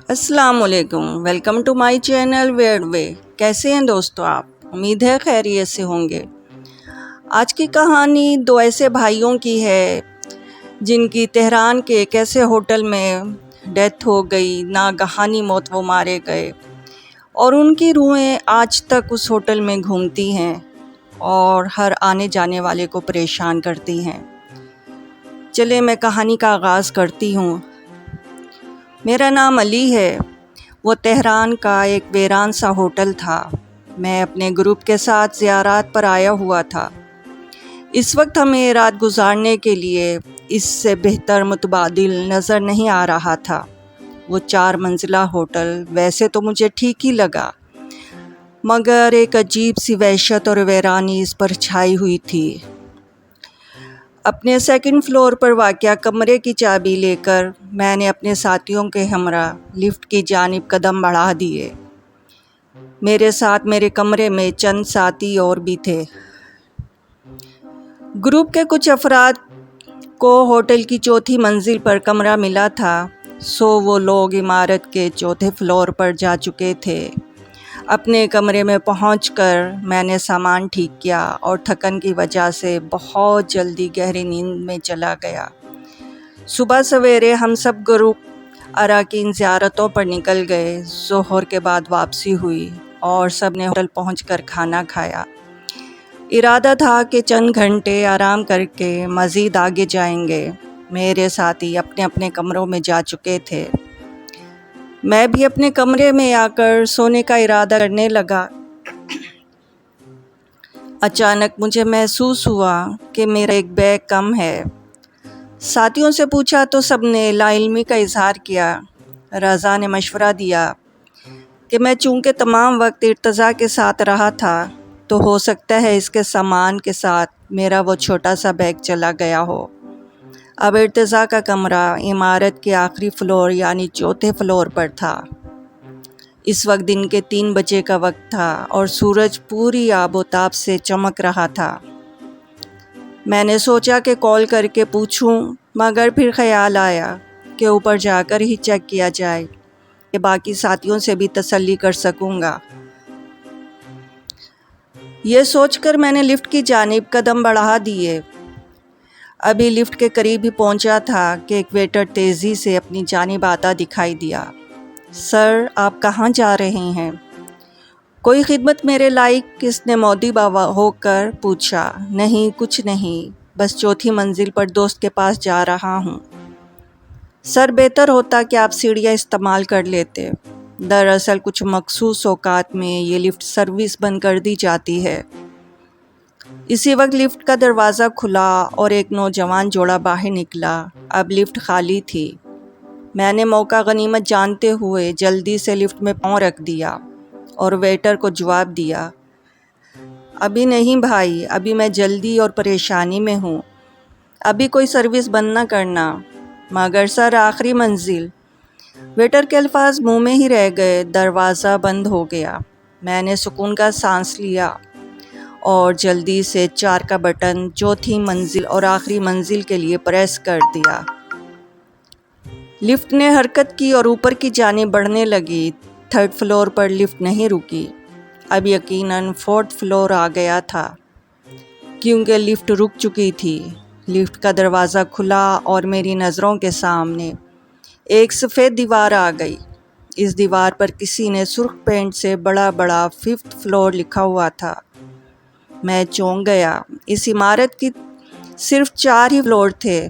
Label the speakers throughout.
Speaker 1: अस्सलाम वालेकुम, welcome to my channel weird way. कैसे हैं दोस्तों आप? उम्मीद है खैरियत से होंगे। आज की कहानी दो ऐसे भाइयों की है जिनकी तेहरान के एक ऐसे होटल में डेथ हो गई, नागहानी मौत वो मारे गए और उनकी रूहें आज तक उस होटल में घूमती हैं और हर आने जाने वाले को परेशान करती हैं। चले मैं कहानी का आगाज़ करती हूँ। मेरा नाम अली है। वो तेहरान का एक वीरान सा होटल था। मैं अपने ग्रुप के साथ ज़ियारत पर आया हुआ था। इस वक्त हमें रात गुजारने के लिए इससे बेहतर मुतबादिल नज़र नहीं आ रहा था। वो 4 मंजिला होटल वैसे तो मुझे ठीक ही लगा, मगर एक अजीब सी वहशत और वीरानी इस पर छाई हुई थी। अपने सेकंड फ्लोर पर वाक़या कमरे की चाबी लेकर मैंने अपने साथियों के हमरा लिफ्ट की जानिब कदम बढ़ा दिए। मेरे साथ मेरे कमरे में चंद साथी और भी थे। ग्रुप के कुछ अफराद को होटल की चौथी मंजिल पर कमरा मिला था, सो वो लोग इमारत के चौथे फ्लोर पर जा चुके थे। अपने कमरे में पहुंचकर मैंने सामान ठीक किया और थकन की वजह से बहुत जल्दी गहरी नींद में चला गया। सुबह सवेरे हम सब ग्रुप अराकीन ज़ियारतों पर निकल गए। ज़ोहर के बाद वापसी हुई और सब ने होटल पहुंचकर खाना खाया। इरादा था कि चंद घंटे आराम करके मज़ीद आगे जाएंगे। मेरे साथी अपने अपने कमरों में जा चुके थे। मैं भी अपने कमरे में आकर सोने का इरादा करने लगा। अचानक मुझे महसूस हुआ कि मेरा एक बैग कम है। साथियों से पूछा तो सबने लाइल्मी का इजहार किया। रज़ा ने मशवरा दिया कि मैं चूँकि तमाम वक्त इर्तज़ा के साथ रहा था, तो हो सकता है इसके सामान के साथ मेरा वो छोटा सा बैग चला गया हो। अब इर्तज़ा का कमरा इमारत के आखिरी फ्लोर यानी चौथे फ्लोर पर था। इस वक्त दिन के 3 बजे का वक्त था और सूरज पूरी आबोताब से चमक रहा था। मैंने सोचा कि कॉल करके पूछूं, मगर फिर ख्याल आया कि ऊपर जाकर ही चेक किया जाए कि बाकी साथियों से भी तसल्ली कर सकूंगा। ये सोचकर मैंने लिफ्ट की जानिब कदम बढ़ा दिए। अभी लिफ्ट के करीब ही पहुंचा था कि एक वेटर तेज़ी से अपनी जानिब आता दिखाई दिया। सर, आप कहाँ जा रहे हैं? कोई खिदमत मेरे लायक किसने मौदी बाबा होकर पूछा। नहीं, कुछ नहीं, बस चौथी मंजिल पर दोस्त के पास जा रहा हूँ। सर, बेहतर होता कि आप सीढ़ियाँ इस्तेमाल कर लेते। दरअसल कुछ मखसूस औकात में ये लिफ्ट सर्विस बंद कर दी जाती है। इसी वक्त लिफ्ट का दरवाज़ा खुला और एक नौजवान जोड़ा बाहर निकला। अब लिफ्ट खाली थी। मैंने मौका गनीमत जानते हुए जल्दी से लिफ्ट में पाँव रख दिया और वेटर को जवाब दिया, अभी नहीं भाई, अभी मैं जल्दी और परेशानी में हूँ, अभी कोई सर्विस बंद ना करना। मगर सर, आखिरी मंजिल। वेटर के अल्फाज मुंह में ही रह गए। दरवाज़ा बंद हो गया। मैंने सुकून का सांस लिया और जल्दी से 4 का बटन चौथी मंजिल और आखिरी मंजिल के लिए प्रेस कर दिया। लिफ्ट ने हरकत की और ऊपर की जानिब बढ़ने लगी। 3rd फ्लोर पर लिफ्ट नहीं रुकी। अब यकीनन 4th फ्लोर आ गया था, क्योंकि लिफ्ट रुक चुकी थी। लिफ्ट का दरवाज़ा खुला और मेरी नज़रों के सामने एक सफ़ेद दीवार आ गई। इस दीवार पर किसी ने सुर्ख पेंट से बड़ा बड़ा 5th फ्लोर लिखा हुआ था। मैं चौंक गया। इस इमारत की सिर्फ 4 ही फ्लोर थे।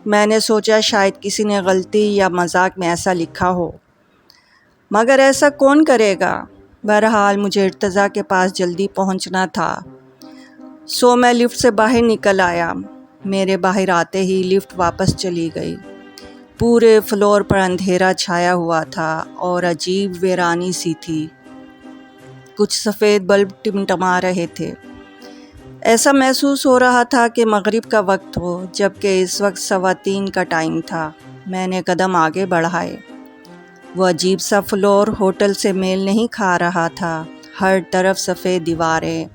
Speaker 1: मैंने सोचा शायद किसी ने गलती या मजाक में ऐसा लिखा हो, मगर ऐसा कौन करेगा। बहरहाल मुझे इर्तज़ा के पास जल्दी पहुंचना था, सो मैं लिफ्ट से बाहर निकल आया। मेरे बाहर आते ही लिफ्ट वापस चली गई। पूरे फ्लोर पर अंधेरा छाया हुआ था और अजीब वीरानी सी थी। कुछ सफ़ेद बल्ब टिमटिमा रहे थे। ऐसा महसूस हो रहा था कि मगरिब का वक्त हो, जबकि इस वक्त 3:15 का टाइम था। मैंने कदम आगे बढ़ाए। वो अजीब सा फ्लोर होटल से मेल नहीं खा रहा था। हर तरफ सफ़ेद दीवारें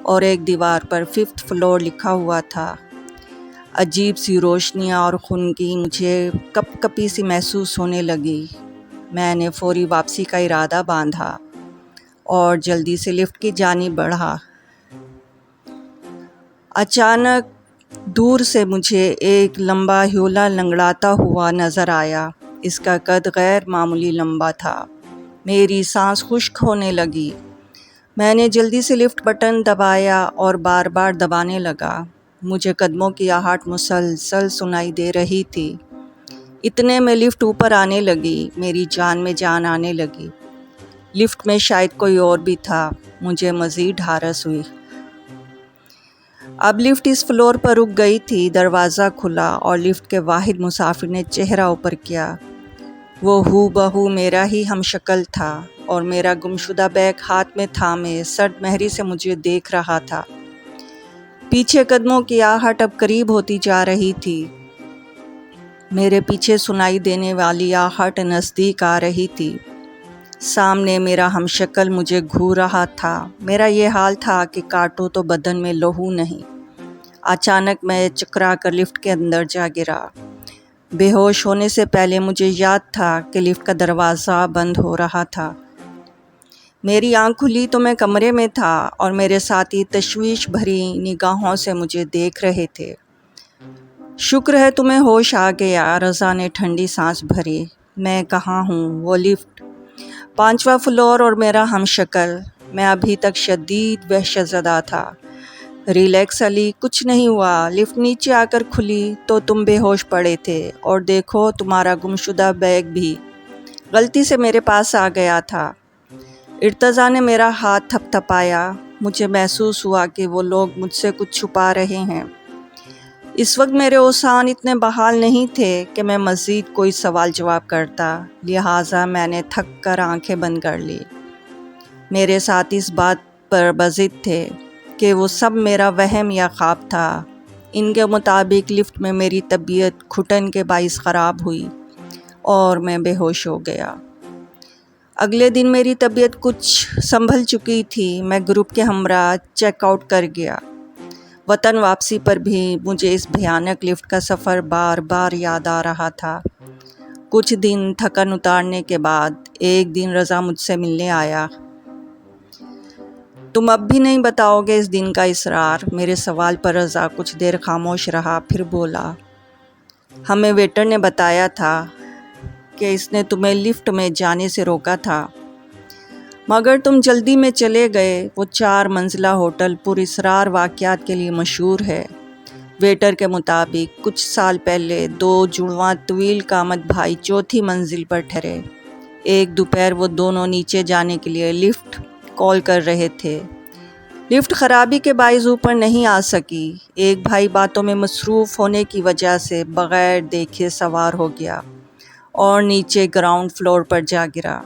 Speaker 1: और एक दीवार पर 5th फ्लोर लिखा हुआ था। अजीब सी रोशनियाँ और खुनकी मुझे कपकपी सी महसूस होने लगी। میں نے فوری واپسی کا ارادہ باندھا اور جلدی سے لفٹ کی جانب بڑھا۔ اچانک دور سے مجھے ایک لمبا ہیولا لنگڑاتا ہوا نظر آیا۔ اس کا قد غیر معمولی لمبا تھا۔ میری سانس خشک ہونے لگی۔ میں نے جلدی سے لفٹ بٹن دبایا اور بار بار دبانے لگا۔ مجھے قدموں کی آہٹ مسلسل سنائی دے رہی تھی۔ اتنے میں لفٹ اوپر آنے لگی۔ میری جان میں جان آنے لگی۔ لفٹ میں شاید کوئی اور بھی تھا۔ مجھے مزید ڈھارس ہوئی۔ اب لفٹ اس فلور پر رک گئی تھی۔ دروازہ کھلا اور لفٹ کے واحد مسافر نے چہرہ اوپر کیا۔ وہ ہو بہو میرا ہی ہم شکل تھا اور میرا گمشدہ بیگ ہاتھ میں تھامے سرد مہری سے مجھے دیکھ رہا تھا۔ پیچھے قدموں کی آہٹ اب قریب ہوتی جا رہی تھی۔ میرے پیچھے سنائی دینے والی آہٹ نزدیک آ رہی تھی۔ سامنے میرا ہم شکل مجھے گھور رہا تھا۔ میرا یہ حال تھا کہ کاٹو تو بدن میں لہو نہیں۔ اچانک میں چکرا کر لفٹ کے اندر جا گرا۔ بے ہوش ہونے سے پہلے مجھے یاد تھا کہ لفٹ کا دروازہ بند ہو رہا تھا۔ میری آنکھ کھلی تو میں کمرے میں تھا اور میرے ساتھی تشویش بھری نگاہوں سے مجھے دیکھ رہے تھے۔ شکر ہے تمہیں ہوش آ گیا، رضا نے ٹھنڈی سانس بھری۔ میں کہاں ہوں؟ وہ لفٹ، 5واں فلور اور میرا ہم شکل۔ میں ابھی تک شدید وحشت زدہ تھا۔ ریلیکس علی، کچھ نہیں ہوا۔ لفٹ نیچے آ کر کھلی تو تم بے ہوش پڑے تھے اور دیکھو تمہارا گمشدہ بیگ بھی غلطی سے میرے پاس آ گیا تھا۔ ارتضیٰ نے میرا ہاتھ تھپ تھپایا۔ مجھے محسوس ہوا کہ وہ لوگ مجھ سے کچھ چھپا رہے ہیں۔ اس وقت میرے اوزان اتنے بحال نہیں تھے کہ میں مزید کوئی سوال جواب کرتا، لہٰذا میں نے تھک کر آنکھیں بند کر لی۔ میرے ساتھ اس بات پر بضد تھے کہ وہ سب میرا وہم یا خواب تھا۔ ان کے مطابق لفٹ میں میری طبیعت گھٹن کے باعث خراب ہوئی اور میں بے ہوش ہو گیا۔ اگلے دن میری طبیعت کچھ سنبھل چکی تھی۔ میں گروپ کے ہمراہ چیک آؤٹ کر گیا۔ وطن واپسی پر بھی مجھے اس بھیانک لفٹ کا سفر بار بار یاد آ رہا تھا۔ کچھ دن تھکن اتارنے کے بعد ایک دن رضا مجھ سے ملنے آیا۔ تم اب بھی نہیں بتاؤ گے اس دن کا اسرار؟ میرے سوال پر رضا کچھ دیر خاموش رہا، پھر بولا، ہمیں ویٹر نے بتایا تھا کہ اس نے تمہیں لفٹ میں جانے سے روکا تھا، مگر تم جلدی میں چلے گئے۔ وہ 4 منزلہ ہوٹل پر اسرار واقعات کے لیے مشہور ہے۔ ویٹر کے مطابق کچھ سال پہلے 2 جڑواں طویل قامت بھائی 4تھی منزل پر ٹھہرے۔ ایک دوپہر وہ دونوں نیچے جانے کے لیے لفٹ کال کر رہے تھے۔ لفٹ خرابی کے باعث اوپر نہیں آ سکی۔ ایک بھائی باتوں میں مصروف ہونے کی وجہ سے بغیر دیکھے سوار ہو گیا اور نیچے گراؤنڈ فلور پر جا گرا۔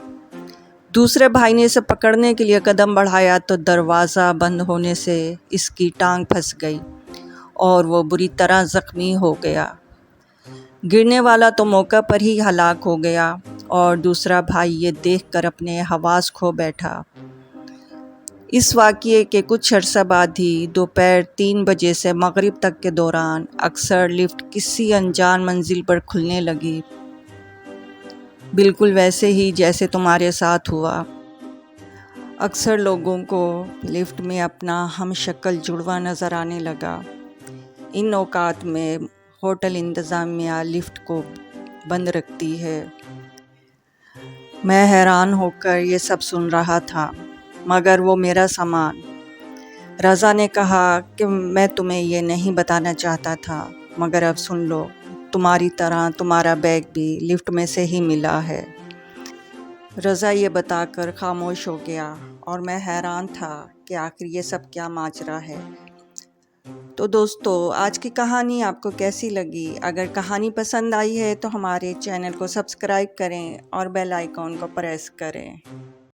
Speaker 1: دوسرے بھائی نے اسے پکڑنے کے لیے قدم بڑھایا تو دروازہ بند ہونے سے اس کی ٹانگ پھنس گئی اور وہ بری طرح زخمی ہو گیا۔ گرنے والا تو موقع پر ہی ہلاک ہو گیا اور دوسرا بھائی یہ دیکھ کر اپنے حواس کھو بیٹھا۔ اس واقعے کے کچھ عرصہ بعد ہی دوپہر 3 بجے سے مغرب تک کے دوران اکثر لفٹ کسی انجان منزل پر کھلنے لگی، بالکل ویسے ہی جیسے تمہارے ساتھ ہوا۔ اکثر لوگوں کو لفٹ میں اپنا ہم شکل جڑواں نظر آنے لگا۔ ان اوقات میں ہوٹل انتظامیہ لفٹ کو بند رکھتی ہے۔ میں حیران ہو کر یہ سب سن رہا تھا، مگر وہ میرا سامان۔ رضا نے کہا کہ میں تمہیں یہ نہیں بتانا چاہتا تھا، مگر اب سن لو، تمہاری طرح تمہارا بیگ بھی لفٹ میں سے ہی ملا ہے۔ رضا یہ بتا کر خاموش ہو گیا اور میں حیران تھا کہ آخر یہ سب کیا ماجرا ہے۔ تو دوستو، آج کی کہانی آپ کو کیسی لگی؟ اگر کہانی پسند آئی ہے تو ہمارے چینل کو سبسکرائب کریں اور بیل آئیکن کو پریس کریں۔